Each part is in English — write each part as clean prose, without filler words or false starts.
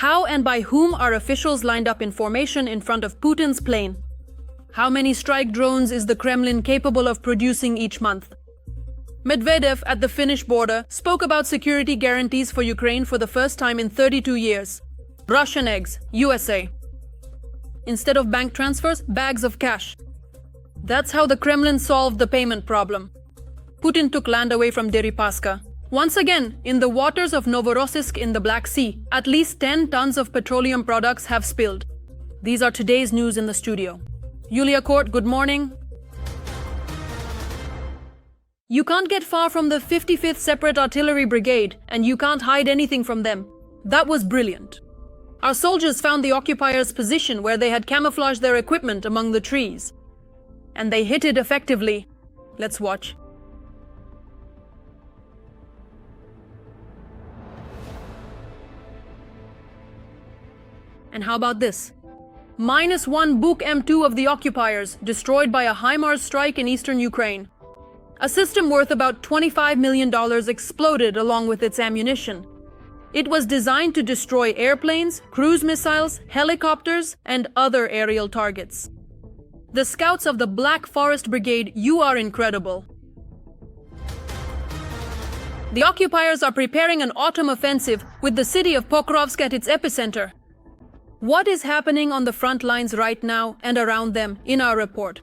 How and by whom are officials lined up in formation in front of Putin's plane? How many strike drones is the Kremlin capable of producing each month? Medvedev at the Finnish border spoke about security guarantees for Ukraine for the first time in 32 years. Russian eggs, USA. Instead of bank transfers, bags of cash. That's how the Kremlin solved the payment problem. Putin took land away from Deripaska. Once again, in the waters of Novorossiysk in the Black Sea, at least 10 tons of petroleum products have spilled. These are today's news in the studio. Yulia Court, good morning. You can't get far from the 55th Separate Artillery Brigade, and you can't hide anything from them. That was brilliant. Our soldiers found the occupiers' position where they had camouflaged their equipment among the trees. And they hit it effectively. Let's watch. And how about this? -1 Buk M2 of the occupiers destroyed by a HIMARS strike in eastern Ukraine. A system worth about $25 million exploded along with its ammunition. It was designed to destroy airplanes, cruise missiles, helicopters, and other aerial targets. The scouts of the Black Forest Brigade, you are incredible. The occupiers are preparing an autumn offensive with the city of Pokrovsk at its epicenter. What is happening on the front lines right now and around them in our report?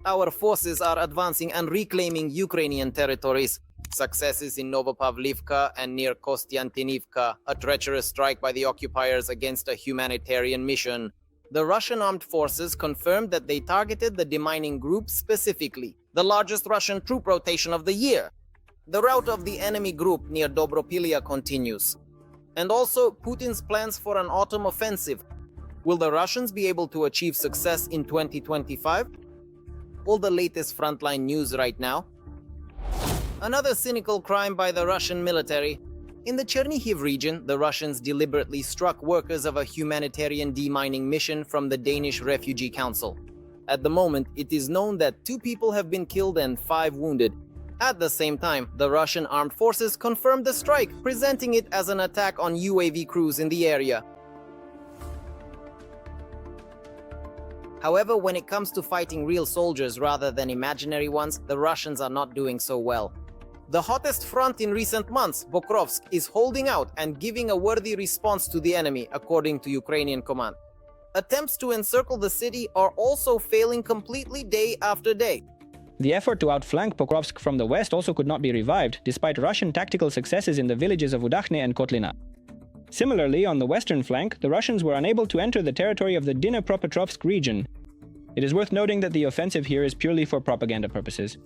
Our forces are advancing and reclaiming Ukrainian territories. Successes in Novopavlivka and near Kostiantynivka, a treacherous strike by the occupiers against a humanitarian mission. The Russian armed forces confirmed that they targeted the demining group specifically, the largest Russian troop rotation of the year. The rout of the enemy group near Dobropilya continues. And also Putin's plans for an autumn offensive. Will the Russians be able to achieve success in 2025? All the latest Frontline news right now. Another cynical crime by the Russian military. In the Chernihiv region, the Russians deliberately struck workers of a humanitarian demining mission from the Danish Refugee Council. At the moment, it is known that 2 people have been killed and 5 wounded. At the same time, the Russian armed forces confirmed the strike, presenting it as an attack on UAV crews in the area. However, when it comes to fighting real soldiers rather than imaginary ones, the Russians are not doing so well. The hottest front in recent months, Pokrovsk, is holding out and giving a worthy response to the enemy, according to Ukrainian command. Attempts to encircle the city are also failing completely day after day. The effort to outflank Pokrovsk from the west also could not be revived, despite Russian tactical successes in the villages of Udakhne and Kotlina. Similarly, on the western flank, the Russians were unable to enter the territory of the Dnipropetrovsk region. It is worth noting that the offensive here is purely for propaganda purposes.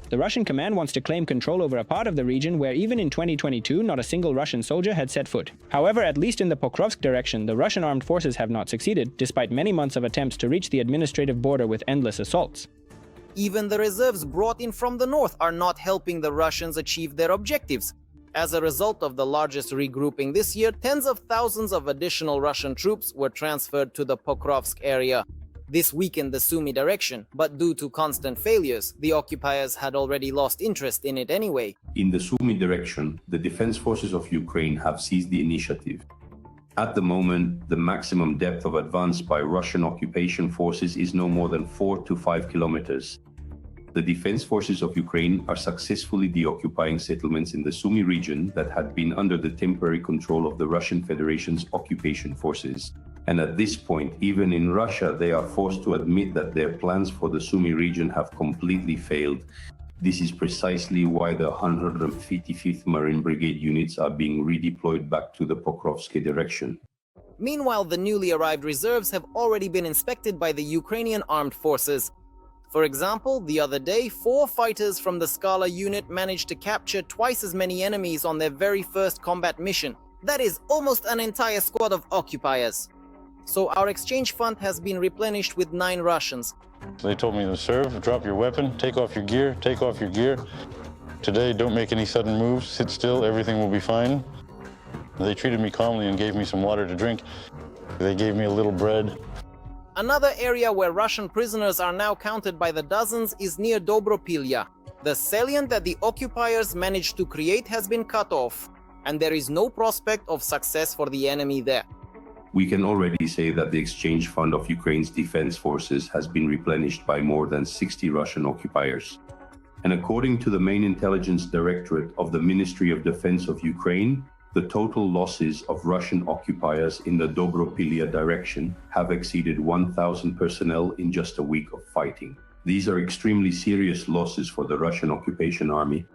The Russian command wants to claim control over a part of the region where even in 2022 not a single Russian soldier had set foot. However, at least in the Pokrovsk direction, the Russian armed forces have not succeeded, despite many months of attempts to reach the administrative border with endless assaults. Even the reserves brought in from the north are not helping the Russians achieve their objectives. As a result of the largest regrouping this year, tens of thousands of additional Russian troops were transferred to the Pokrovsk area. This weakened the Sumy direction, but due to constant failures, the occupiers had already lost interest in it anyway. In the Sumy direction, the defense forces of Ukraine have seized the initiative. At the moment, the maximum depth of advance by Russian occupation forces is no more than 4 to 5 kilometers. The defense forces of Ukraine are successfully deoccupying settlements in the Sumy region that had been under the temporary control of the Russian Federation's occupation forces. And at this point, even in Russia, they are forced to admit that their plans for the Sumy region have completely failed. This is precisely why the 155th Marine Brigade units are being redeployed back to the Pokrovsk direction. Meanwhile, the newly arrived reserves have already been inspected by the Ukrainian armed forces. For example, the other day, 4 fighters from the Scala unit managed to capture twice as many enemies on their very first combat mission. That is almost an entire squad of occupiers. So our exchange fund has been replenished with 9 Russians. They told me to serve, drop your weapon, take off your gear, take off your gear. Today, don't make any sudden moves, sit still, everything will be fine. They treated me calmly and gave me some water to drink. They gave me a little bread. Another area where Russian prisoners are now counted by the dozens is near Dobropilya. The salient that the occupiers managed to create has been cut off. and there is no prospect of success for the enemy there. We can already say that the exchange fund of Ukraine's defense forces has been replenished by more than 60 Russian occupiers. And according to the main intelligence directorate of the Ministry of Defense of Ukraine, the total losses of Russian occupiers in the Dobropilya direction have exceeded 1,000 personnel in just a week of fighting. These are extremely serious losses for the Russian occupation army.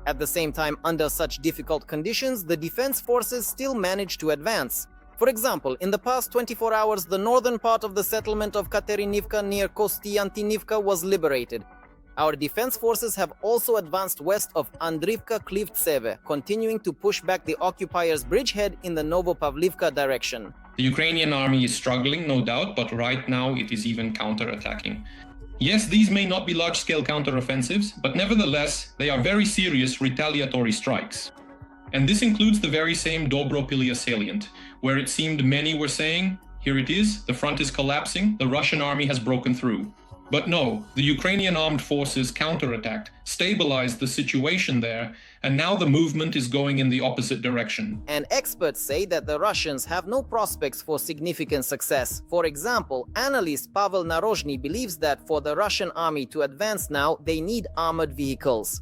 At the same time, under such difficult conditions, the defense forces still manage to advance. For example, in the past 24 hours, the northern part of the settlement of Katerinivka near Kostiantinivka was liberated. Our defense forces have also advanced west of Andrivka-Klivtseve, continuing to push back the occupiers' bridgehead in the Novopavlivka direction. The Ukrainian army is struggling, no doubt, but right now it is even counterattacking. Yes, these may not be large-scale counteroffensives, but nevertheless, they are very serious retaliatory strikes. And this includes the very same Dobropilya salient, where it seemed many were saying, here it is, the front is collapsing, the Russian army has broken through. But no, the Ukrainian armed forces counterattacked, stabilized the situation there, and now the movement is going in the opposite direction. And experts say that the Russians have no prospects for significant success. For example, analyst Pavel Narozhny believes that for the Russian army to advance now, they need armored vehicles.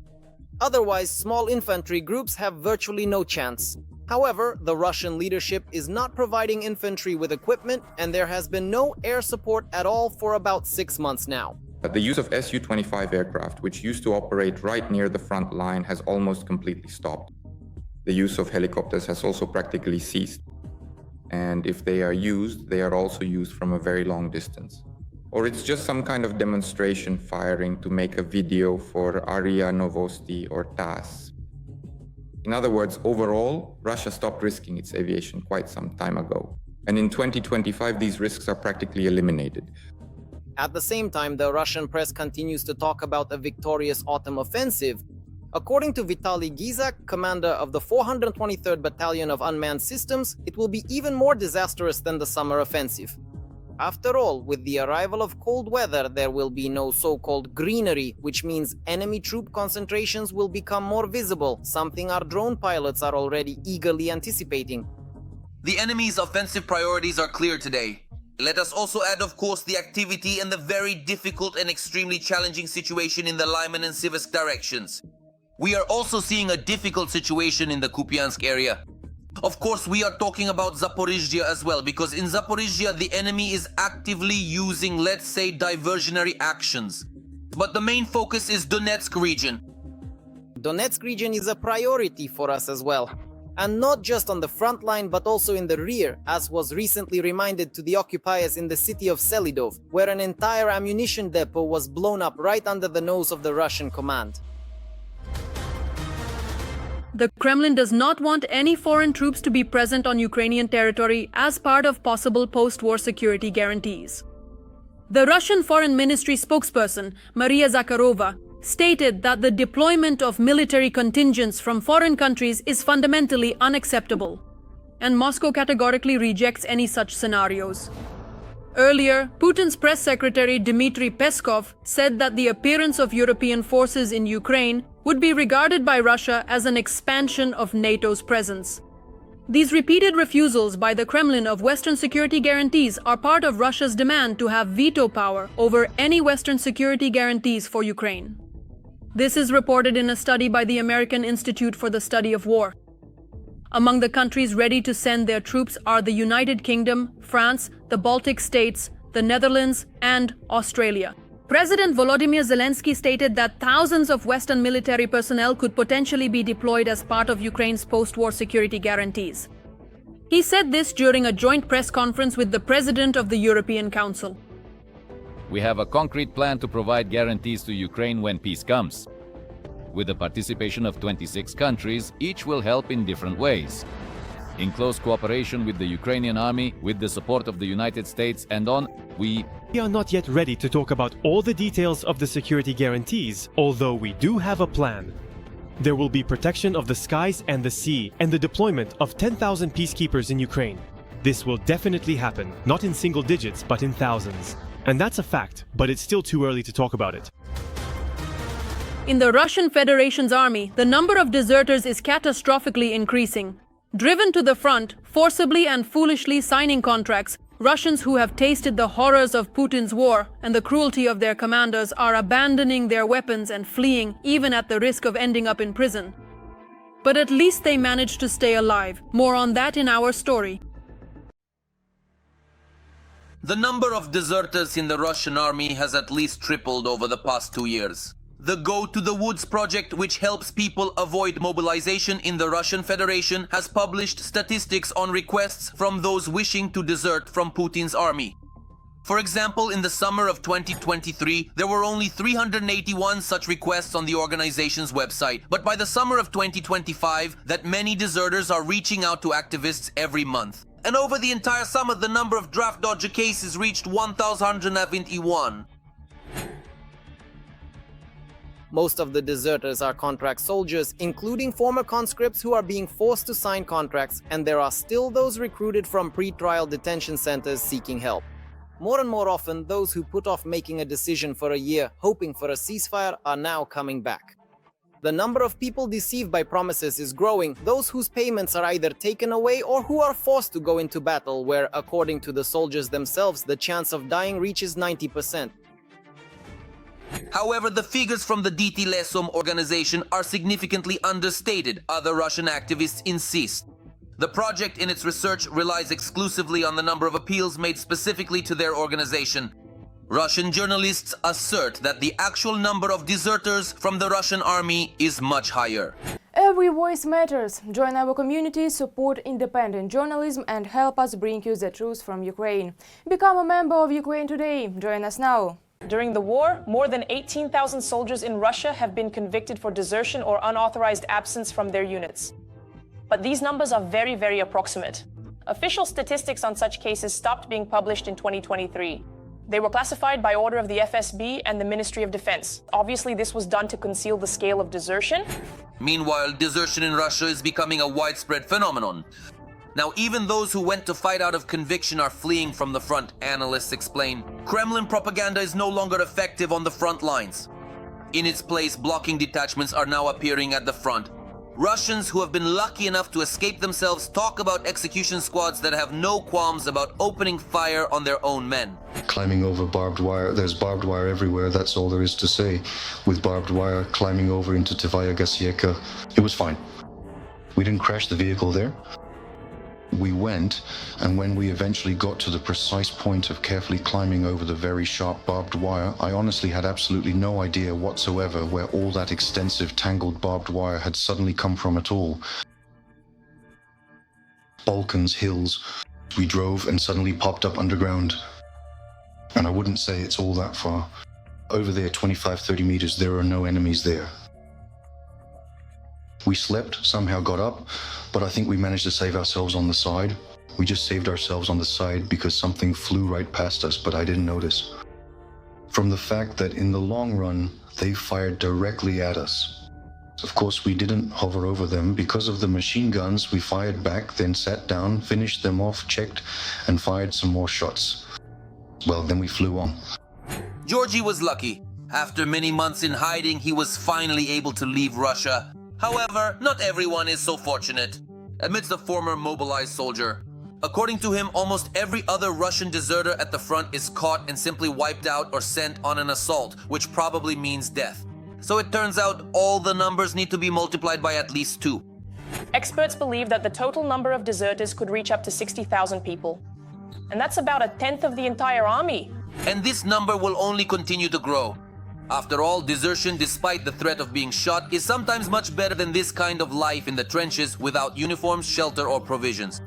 Otherwise, small infantry groups have virtually no chance. However, the Russian leadership is not providing infantry with equipment, and there has been no air support at all for about 6 months now. The use of Su-25 aircraft, which used to operate right near the front line, has almost completely stopped. The use of helicopters has also practically ceased. And if they are used, they are also used from a very long distance. Or it's just some kind of demonstration firing to make a video for Aria Novosti or TASS. In other words, overall, Russia stopped risking its aviation quite some time ago. And in 2025, these risks are practically eliminated. At the same time, the Russian press continues to talk about a victorious autumn offensive. According to Vitaly Gizak, commander of the 423rd Battalion of Unmanned Systems, it will be even more disastrous than the summer offensive. After all, with the arrival of cold weather, there will be no so-called greenery, which means enemy troop concentrations will become more visible, something our drone pilots are already eagerly anticipating. The enemy's offensive priorities are clear today. Let us also add, of course, the activity and the very difficult and extremely challenging situation in the Lyman and Siversk directions. We are also seeing a difficult situation in the Kupiansk area. Of course, we are talking about Zaporizhzhia as well, because in Zaporizhzhia the enemy is actively using, let's say, diversionary actions. But the main focus is Donetsk region. Donetsk region is a priority for us as well. And not just on the front line, but also in the rear, as was recently reminded to the occupiers in the city of Selidov, where an entire ammunition depot was blown up right under the nose of the Russian command. The Kremlin does not want any foreign troops to be present on Ukrainian territory as part of possible post-war security guarantees. The Russian Foreign Ministry spokesperson, Maria Zakharova, stated that the deployment of military contingents from foreign countries is fundamentally unacceptable, and Moscow categorically rejects any such scenarios. Earlier, Putin's press secretary Dmitry Peskov said that the appearance of European forces in Ukraine would be regarded by Russia as an expansion of NATO's presence. These repeated refusals by the Kremlin of Western security guarantees are part of Russia's demand to have veto power over any Western security guarantees for Ukraine. This is reported in a study by the American Institute for the Study of War. Among the countries ready to send their troops are the United Kingdom, France, the Baltic states, the Netherlands, and Australia. President Volodymyr Zelensky stated that thousands of Western military personnel could potentially be deployed as part of Ukraine's post-war security guarantees. He said this during a joint press conference with the President of the European Council. We have a concrete plan to provide guarantees to Ukraine when peace comes. With the participation of 26 countries, each will help in different ways. In close cooperation with the Ukrainian army, with the support of the United States and we are not yet ready to talk about all the details of the security guarantees, although we do have a plan. There will be protection of the skies and the sea, and the deployment of 10,000 peacekeepers in Ukraine. This will definitely happen, not in single digits, but in thousands. And that's a fact, but it's still too early to talk about it. In the Russian Federation's army, the number of deserters is catastrophically increasing. Driven to the front, forcibly and foolishly signing contracts, Russians who have tasted the horrors of Putin's war and the cruelty of their commanders are abandoning their weapons and fleeing, even at the risk of ending up in prison. But at least they managed to stay alive. More on that in our story. The number of deserters in the Russian army has at least tripled over the past 2 years. The Go to the Woods project, which helps people avoid mobilization in the Russian Federation, has published statistics on requests from those wishing to desert from Putin's army. For example, in the summer of 2023, there were only 381 such requests on the organization's website. But by the summer of 2025, that many deserters are reaching out to activists every month. And over the entire summer, the number of draft dodger cases reached 1,171. Most of the deserters are contract soldiers, including former conscripts who are being forced to sign contracts, and there are still those recruited from pre-trial detention centers seeking help. More and more often, those who put off making a decision for a year, hoping for a ceasefire, are now coming back. The number of people deceived by promises is growing, those whose payments are either taken away or who are forced to go into battle, where, according to the soldiers themselves, the chance of dying reaches 90%. However, the figures from the DT Lesom organization are significantly understated, other Russian activists insist. The project in its research relies exclusively on the number of appeals made specifically to their organization. Russian journalists assert that the actual number of deserters from the Russian army is much higher. Every voice matters. Join our community, support independent journalism and help us bring you the truth from Ukraine. Become a member of Ukraine Today. Join us now. During the war, more than 18,000 soldiers in Russia have been convicted for desertion or unauthorized absence from their units. But these numbers are very, very approximate. Official statistics on such cases stopped being published in 2023. They were classified by order of the FSB and the Ministry of Defense. Obviously, this was done to conceal the scale of desertion. Meanwhile, desertion in Russia is becoming a widespread phenomenon. Now, even those who went to fight out of conviction are fleeing from the front, analysts explain. Kremlin propaganda is no longer effective on the front lines. In its place, blocking detachments are now appearing at the front. Russians who have been lucky enough to escape themselves talk about execution squads that have no qualms about opening fire on their own men. Climbing over barbed wire, there's barbed wire everywhere, that's all there is to say. With barbed wire, climbing over into Tvaya Gasieka, it was fine. We didn't crash the vehicle there. We went, and when we eventually got to the precise point of carefully climbing over the very sharp barbed wire, I honestly had absolutely no idea whatsoever where all that extensive tangled barbed wire had suddenly come from at all. Balkans, hills, we drove and suddenly popped up underground. And I wouldn't say it's all that far. Over there, 25-30 meters, there are no enemies there. We slept, somehow got up, but I think we managed to save ourselves on the side. We just saved ourselves on the side because something flew right past us, but I didn't notice. From the fact that in the long run, they fired directly at us. Of course, we didn't hover over them. Because of the machine guns, we fired back, then sat down, finished them off, checked, and fired some more shots. Well, then we flew on. Georgy was lucky. After many months in hiding, he was finally able to leave Russia. However, not everyone is so fortunate, admits the former mobilized soldier. According to him, almost every other Russian deserter at the front is caught and simply wiped out or sent on an assault, which probably means death. So it turns out all the numbers need to be multiplied by at least 2. Experts believe that the total number of deserters could reach up to 60,000 people. And that's about a tenth of the entire army. And this number will only continue to grow. After all, desertion, despite the threat of being shot, is sometimes much better than this kind of life in the trenches without uniforms, shelter, or provisions.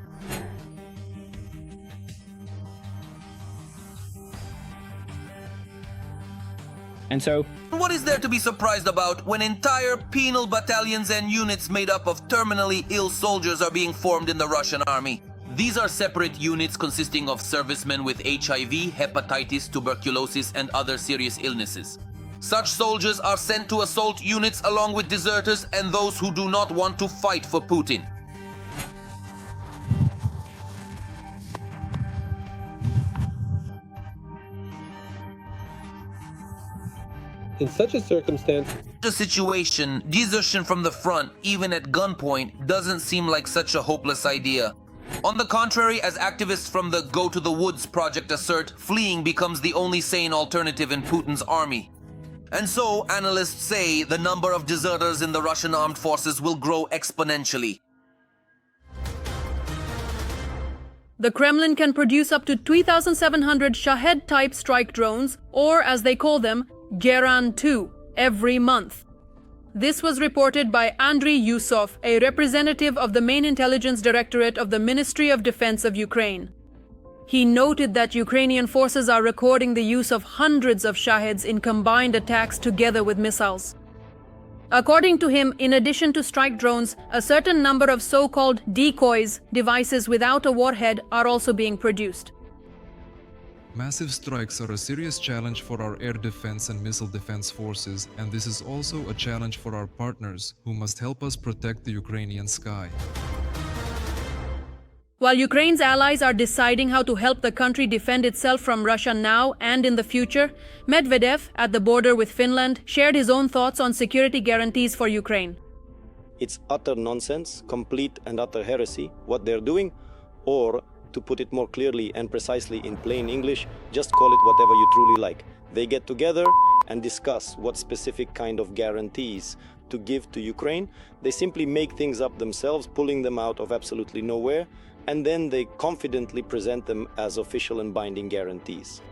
And so, what is there to be surprised about when entire penal battalions and units made up of terminally ill soldiers are being formed in the Russian army? These are separate units consisting of servicemen with HIV, hepatitis, tuberculosis, and other serious illnesses. Such soldiers are sent to assault units along with deserters and those who do not want to fight for Putin. In such a circumstance, the situation, desertion from the front, even at gunpoint, doesn't seem like such a hopeless idea. On the contrary, as activists from the Go to the Woods project assert, fleeing becomes the only sane alternative in Putin's army. And so, analysts say, the number of deserters in the Russian armed forces will grow exponentially. The Kremlin can produce up to 3,700 Shahed-type strike drones, or as they call them, Geran-2, every month. This was reported by Andriy Yusov, a representative of the main intelligence directorate of the Ministry of Defense of Ukraine. He noted that Ukrainian forces are recording the use of hundreds of Shaheds in combined attacks together with missiles. According to him, in addition to strike drones, a certain number of so-called decoys, devices without a warhead, are also being produced. Massive strikes are a serious challenge for our air defense and missile defense forces, and this is also a challenge for our partners, who must help us protect the Ukrainian sky. While Ukraine's allies are deciding how to help the country defend itself from Russia now and in the future, Medvedev, at the border with Finland, shared his own thoughts on security guarantees for Ukraine. It's utter nonsense, complete and utter heresy, what they're doing, or, to put it more clearly and precisely in plain English, just call it whatever you truly like. They get together and discuss what specific kind of guarantees to give to Ukraine. They simply make things up themselves, pulling them out of absolutely nowhere, and then they confidently present them as official and binding guarantees.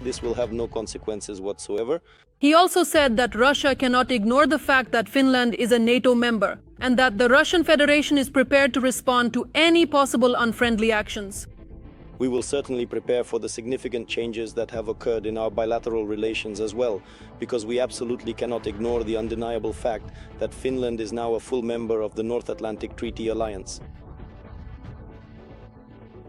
This will have no consequences whatsoever. He also said that Russia cannot ignore the fact that Finland is a NATO member, and that the Russian Federation is prepared to respond to any possible unfriendly actions. We will certainly prepare for the significant changes that have occurred in our bilateral relations as well, because we absolutely cannot ignore the undeniable fact that Finland is now a full member of the North Atlantic Treaty Alliance.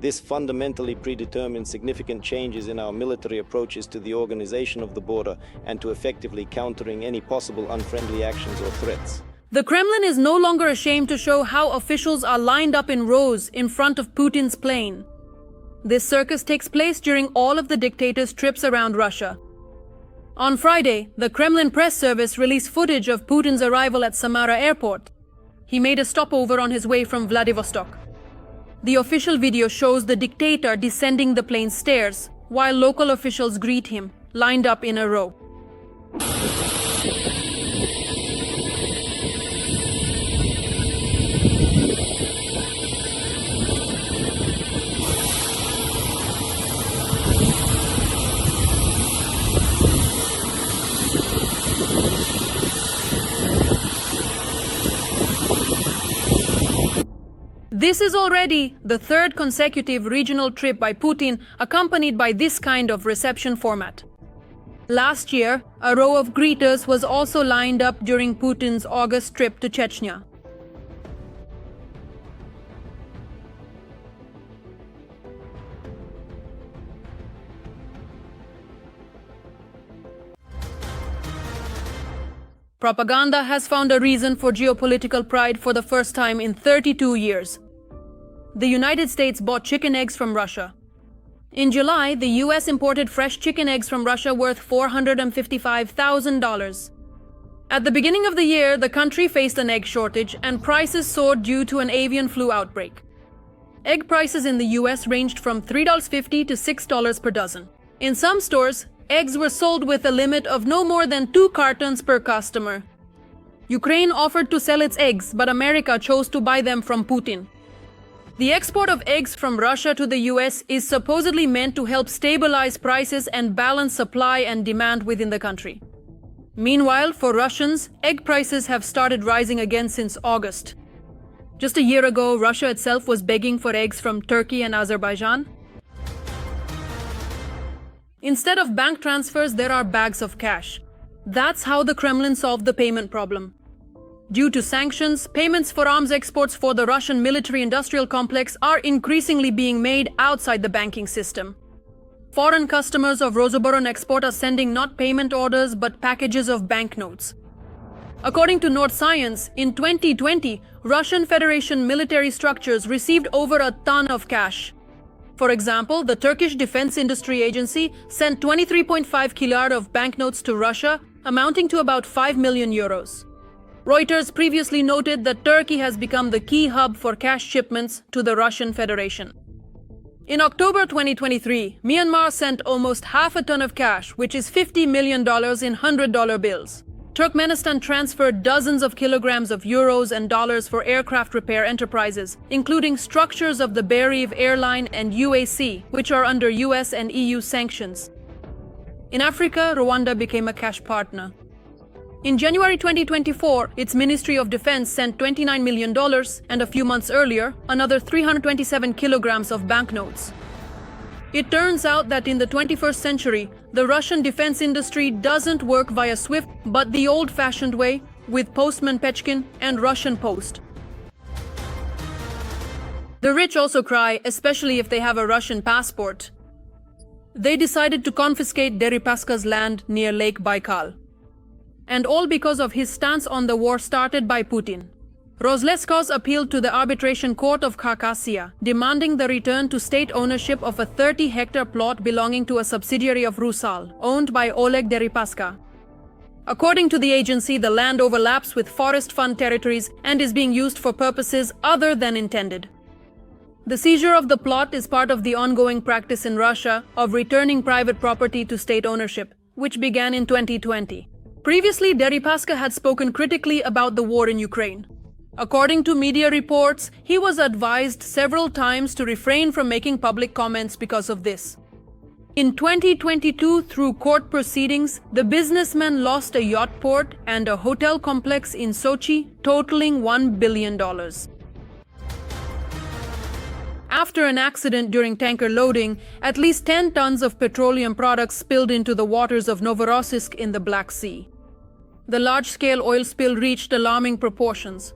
This fundamentally predetermines significant changes in our military approaches to the organization of the border and to effectively countering any possible unfriendly actions or threats. The Kremlin is no longer ashamed to show how officials are lined up in rows in front of Putin's plane. This circus takes place during all of the dictator's trips around Russia. On Friday, the Kremlin press service released footage of Putin's arrival at Samara airport. He made a stopover on his way from Vladivostok. The official video shows the dictator descending the plane's stairs, while local officials greet him, lined up in a row. This is already the third consecutive regional trip by Putin accompanied by this kind of reception format. Last year, a row of greeters was also lined up during Putin's August trip to Chechnya. Propaganda has found a reason for geopolitical pride for the first time in 32 years. The United States bought chicken eggs from Russia. In July, the US imported fresh chicken eggs from Russia worth $455,000. At the beginning of the year, the country faced an egg shortage and prices soared due to an avian flu outbreak. Egg prices in the US ranged from $3.50 to $6 per dozen. In some stores, eggs were sold with a limit of no more than 2 cartons per customer. Ukraine offered to sell its eggs, but America chose to buy them from Putin. The export of eggs from Russia to the US is supposedly meant to help stabilize prices and balance supply and demand within the country. Meanwhile, for Russians, egg prices have started rising again since August. Just a year ago, Russia itself was begging for eggs from Turkey and Azerbaijan. Instead of bank transfers, there are bags of cash. That's how the Kremlin solved the payment problem. Due to sanctions, payments for arms exports for the Russian military-industrial complex are increasingly being made outside the banking system. Foreign customers of Rosoboronexport are sending not payment orders but packages of banknotes. According to North Science, in 2020, Russian Federation military structures received over a ton of cash. For example, the Turkish Defense Industry Agency sent 23.5 kilar of banknotes to Russia amounting to about 5 million euros. Reuters previously noted that Turkey has become the key hub for cash shipments to the Russian Federation. In October 2023, Myanmar sent almost half a ton of cash, which is $50 million in $100 bills. Turkmenistan transferred dozens of kilograms of euros and dollars for aircraft repair enterprises, including structures of the Bereev airline and UAC, which are under US and EU sanctions. In Africa, Rwanda became a cash partner. In January 2024, its Ministry of Defense sent $29 million, and a few months earlier, another 327 kilograms of banknotes. It turns out that in the 21st century, the Russian defense industry doesn't work via SWIFT, but the old-fashioned way, with Postman Pechkin and Russian Post. The rich also cry, especially if they have a Russian passport. They decided to confiscate Deripaska's land near Lake Baikal. And all because of his stance on the war started by Putin. Rosleskos appealed to the arbitration court of Khakassia, demanding the return to state ownership of a 30-hectare plot belonging to a subsidiary of Rusal, owned by Oleg Deripaska. According to the agency, the land overlaps with forest fund territories and is being used for purposes other than intended. The seizure of the plot is part of the ongoing practice in Russia of returning private property to state ownership, which began in 2020. Previously, Deripaska had spoken critically about the war in Ukraine. According to media reports, he was advised several times to refrain from making public comments because of this. In 2022, through court proceedings, the businessman lost a yacht port and a hotel complex in Sochi, totaling $1 billion. After an accident during tanker loading, at least 10 tons of petroleum products spilled into the waters of Novorossiysk in the Black Sea. The large-scale oil spill reached alarming proportions.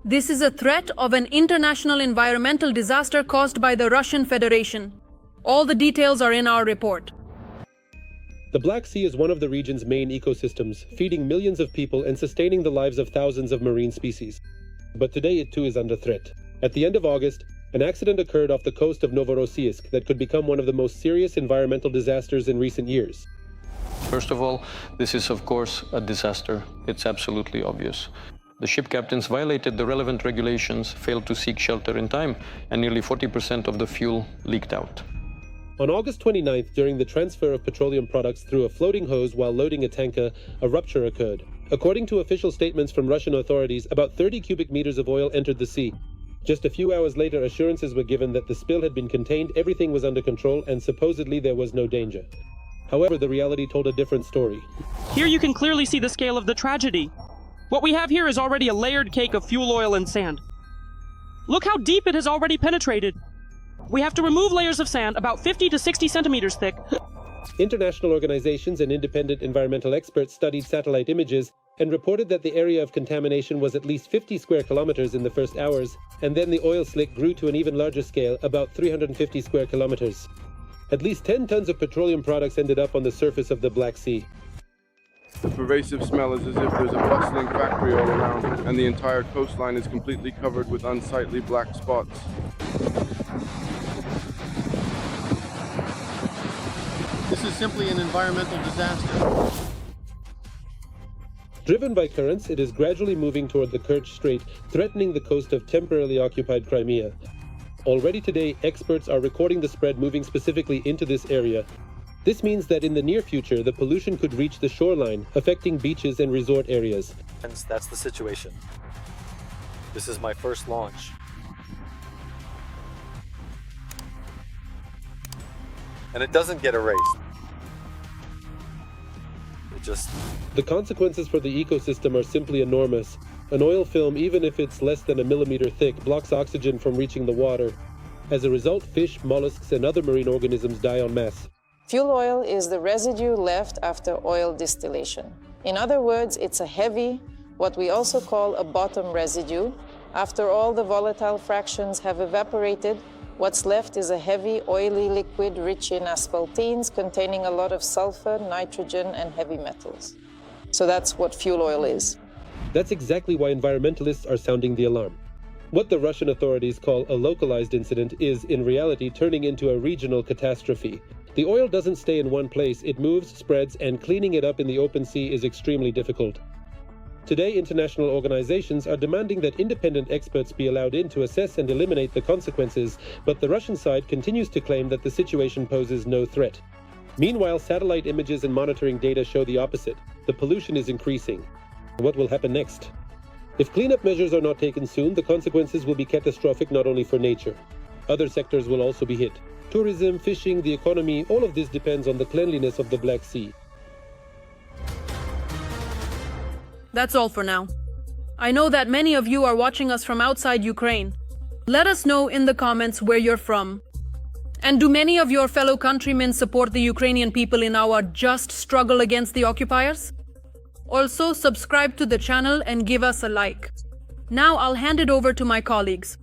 This is a threat of an international environmental disaster caused by the Russian Federation. All the details are in our report. The Black Sea is one of the region's main ecosystems, feeding millions of people and sustaining the lives of thousands of marine species. But today it too is under threat. At the end of August, an accident occurred off the coast of Novorossiysk that could become one of the most serious environmental disasters in recent years. First of all, this is of course a disaster. It's absolutely obvious. The ship captains violated the relevant regulations, failed to seek shelter in time, and nearly 40% of the fuel leaked out. On August 29th, during the transfer of petroleum products through a floating hose while loading a tanker, a rupture occurred. According to official statements from Russian authorities, about 30 cubic meters of oil entered the sea. Just a few hours later, assurances were given that the spill had been contained, everything was under control, and supposedly there was no danger. However, the reality told a different story. Here you can clearly see the scale of the tragedy. What we have here is already a layered cake of fuel oil and sand. Look how deep it has already penetrated. We have to remove layers of sand about 50 to 60 centimeters thick. International organizations and independent environmental experts studied satellite images and reported that the area of contamination was at least 50 square kilometers in the first hours, and then the oil slick grew to an even larger scale, about 350 square kilometers. At least 10 tons of petroleum products ended up on the surface of the Black Sea. The pervasive smell is as if there's a bustling factory all around, and the entire coastline is completely covered with unsightly black spots. This is simply an environmental disaster. Driven by currents, it is gradually moving toward the Kerch Strait, threatening the coast of temporarily occupied Crimea. Already today, experts are recording the spread moving specifically into this area. This means that in the near future, the pollution could reach the shoreline, affecting beaches and resort areas. That's the situation. This is my first launch. And it doesn't get erased. The consequences for the ecosystem are simply enormous. An oil film, even if it's less than a millimeter thick, blocks oxygen from reaching the water. As a result, fish, mollusks, and other marine organisms die en masse. Fuel oil is the residue left after oil distillation. In other words, it's a heavy, what we also call a bottom residue. After all the volatile fractions have evaporated, what's left is a heavy, oily liquid rich in asphaltenes containing a lot of sulfur, nitrogen, and heavy metals. So that's what fuel oil is. That's exactly why environmentalists are sounding the alarm. What the Russian authorities call a localized incident is, in reality, turning into a regional catastrophe. The oil doesn't stay in one place, it moves, spreads, and cleaning it up in the open sea is extremely difficult. Today, international organizations are demanding that independent experts be allowed in to assess and eliminate the consequences, but the Russian side continues to claim that the situation poses no threat. Meanwhile, satellite images and monitoring data show the opposite. The pollution is increasing. What will happen next? If cleanup measures are not taken soon, the consequences will be catastrophic not only for nature. Other sectors will also be hit. Tourism, fishing, the economy, all of this depends on the cleanliness of the Black Sea. That's all for now. I know that many of you are watching us from outside Ukraine. Let us know in the comments where you're from. And do many of your fellow countrymen support the Ukrainian people in our just struggle against the occupiers? Also, subscribe to the channel and give us a like. Now I'll hand it over to my colleagues.